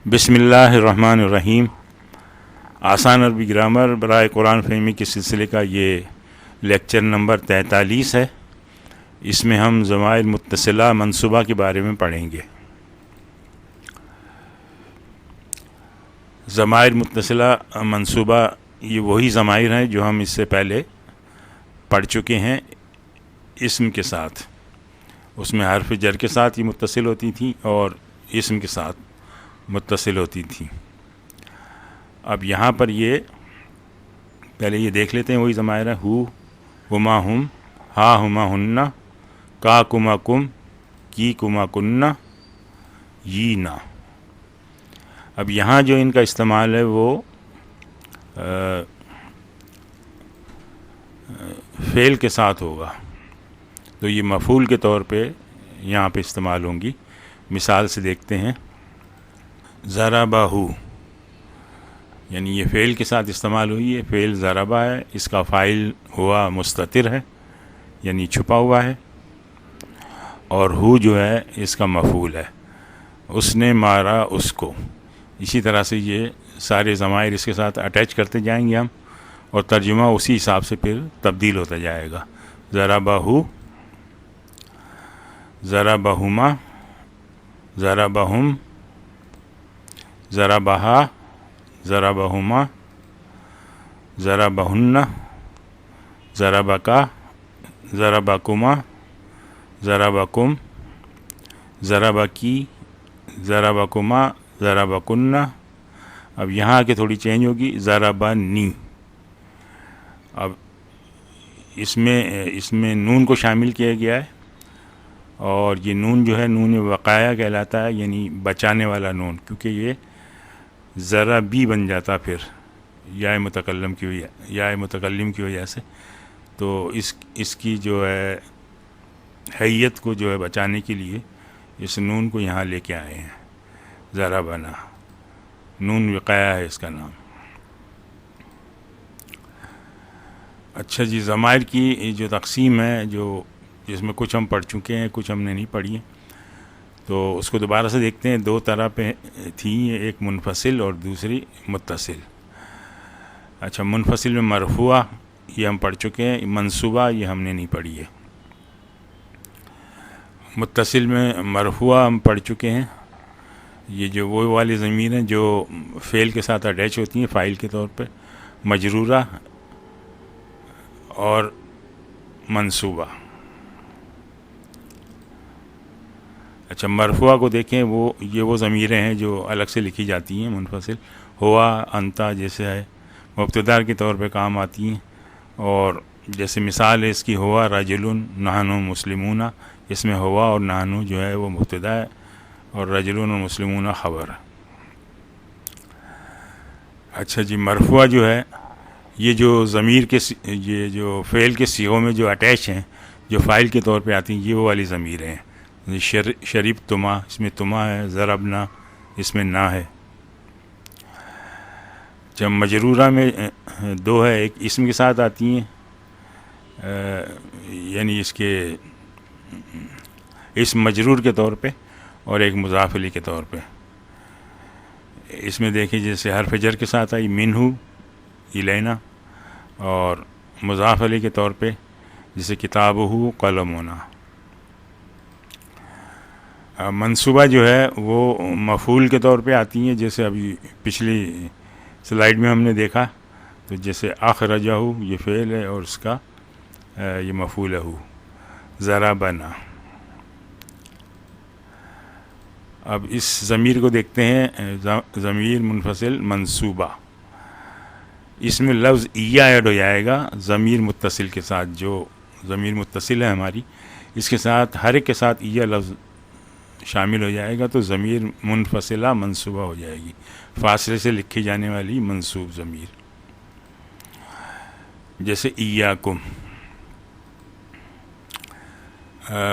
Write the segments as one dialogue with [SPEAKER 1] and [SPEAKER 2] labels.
[SPEAKER 1] بسم اللہ الرحمن الرحیم۔ آسان عربی گرامر برائے قرآن فہمی کے سلسلے کا یہ لیکچر نمبر 43 ہے۔ اس میں ہم ضمائر متصلہ منصوبہ کے بارے میں پڑھیں گے۔ ضمائر متصلہ منصوبہ یہ وہی ضمائر ہیں جو ہم اس سے پہلے پڑھ چکے ہیں اسم کے ساتھ۔ اس میں حرف جر کے ساتھ یہ متصل ہوتی تھیں اور اسم کے ساتھ متصل ہوتی تھیں۔ اب یہاں پر یہ پہلے یہ دیکھ لیتے ہیں وہی ضمائر ہیں۔ ہو، ہما ہم، ہا ہما ہننا، کا کما کم، کی کما کننا، یہ نا۔ اب یہاں جو ان کا استعمال ہے وہ فعل کے ساتھ ہوگا، تو یہ مفعول کے طور پہ یہاں پہ استعمال ہوں گی۔ مثال سے دیکھتے ہیں۔ ضربہ، یعنی یہ فعل کے ساتھ استعمال ہوئی ہے۔ فعل ضربہ ہے، اس کا فاعل ہوا مستتر ہے یعنی چھپا ہوا ہے، اور ہو جو ہے اس کا مفعول ہے۔ اس نے مارا اس کو۔ اسی طرح سے یہ سارے ضمائر اس کے ساتھ اٹیچ کرتے جائیں گے ہم، اور ترجمہ اسی حساب سے پھر تبدیل ہوتا جائے گا۔ ضربہ، ضربہما، ضربہم، ضربہا، ضربہما، ضربہن، ضربکا، ضربکما، ضربکم، ضربکی، ضربکما، ضربکن۔ اب یہاں کے تھوڑی چینج ہوگی، ضربنی۔ اب اس میں نون کو شامل کیا گیا ہے، اور یہ نون جو ہے نون وقایہ کہلاتا ہے، یعنی بچانے والا نون، کیونکہ یہ ذرا بھی بن جاتا پھر یا متکلم کی وجہ سے، تو اس کی جو ہے حیت کو جو ہے بچانے کے لیے اس نون کو یہاں لے کے آئے ہیں۔ ذرا بنا، نون وقایہ ہے اس کا نام۔ اچھا جی، ضمائر کی جو تقسیم ہے جس میں کچھ ہم پڑھ چکے ہیں، کچھ ہم نے نہیں پڑھی ہیں، تو اس کو دوبارہ سے دیکھتے ہیں۔ دو طرح پہ تھیں، ایک منفصل اور دوسری متصل۔ اچھا، منفصل میں مرفوعہ یہ ہم پڑھ چکے ہیں، منصوبہ یہ ہم نے نہیں پڑھی ہے۔ متصل میں مرفوعہ ہم پڑھ چکے ہیں۔ یہ جو وہ والی ضمیر ہیں جو فعل کے ساتھ اٹیچ ہوتی ہیں فاعل کے طور پہ، مجرورہ اور منصوبہ۔ اچھا، مرفوعہ کو دیکھیں، یہ وہ ضمیریں ہیں جو الگ سے لکھی جاتی ہیں منفصل۔ ہوا، انتا جیسے ہے مبتدا کے طور پہ کام آتی ہیں، اور جیسے مثال ہے اس کی، ہوا رجل نحن مسلمون۔ اس میں ہوا اور نحن جو ہے وہ مبتدا ہے، اور رجل اور مسلمون خبر ہے۔ اچھا جی، مرفوعہ جو ہے یہ جو ضمیر یہ جو فعل کے صیغوں میں جو اٹیچ ہیں، جو فاعل کے طور پہ آتی ہیں، یہ وہ والی ضمیریں ہیں۔ شریف تما، اس میں تما ہے۔ ضربنا، اس میں نا ہے۔ جب مجرورہ میں دو ہے، ایک اسم کے ساتھ آتی ہیں، یعنی اسم مجرور کے طور پہ، اور ایک مضاف الیہ کے طور پہ۔ اس میں دیکھیں جیسے حرف جر کے ساتھ آئی منہ الینا، اور مضاف الیہ کے طور پہ جیسے کتابہ قلمنا۔ منصوبہ جو ہے وہ مفعول کے طور پہ آتی ہیں، جیسے ابھی پچھلی سلائیڈ میں ہم نے دیکھا، تو جیسے اخرجہ یہ فعل ہے اور اس کا یہ مفعول ہے۔ ضربنا۔ اب اس ضمیر کو دیکھتے ہیں، ضمیر منفصل منصوبہ۔ اس میں لفظ ایہ ایڈ ہو جائے گا ضمیر متصل کے ساتھ۔ جو ضمیر متصل ہے ہماری، اس کے ساتھ ہر ایک کے ساتھ ایہ لفظ شامل ہو جائے گا، تو ضمیر منفصلہ منصوبہ ہو جائے گی، فاصلے سے لکھی جانے والی منصوب ضمیر۔ جیسے ایاکم،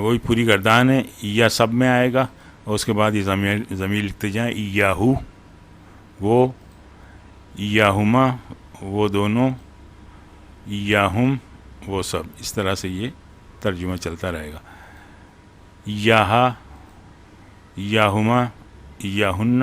[SPEAKER 1] وہی پوری گردان ہے، ایہ سب میں آئے گا، اور اس کے بعد یہ ضمیر لکھتے جائیں۔ ایاہو وہ، ایاہما وہ دونوں، ایاہم وہ سب۔ اس طرح سے یہ ترجمہ چلتا رہے گا۔ ایاہا، ایاہما، ایاہن،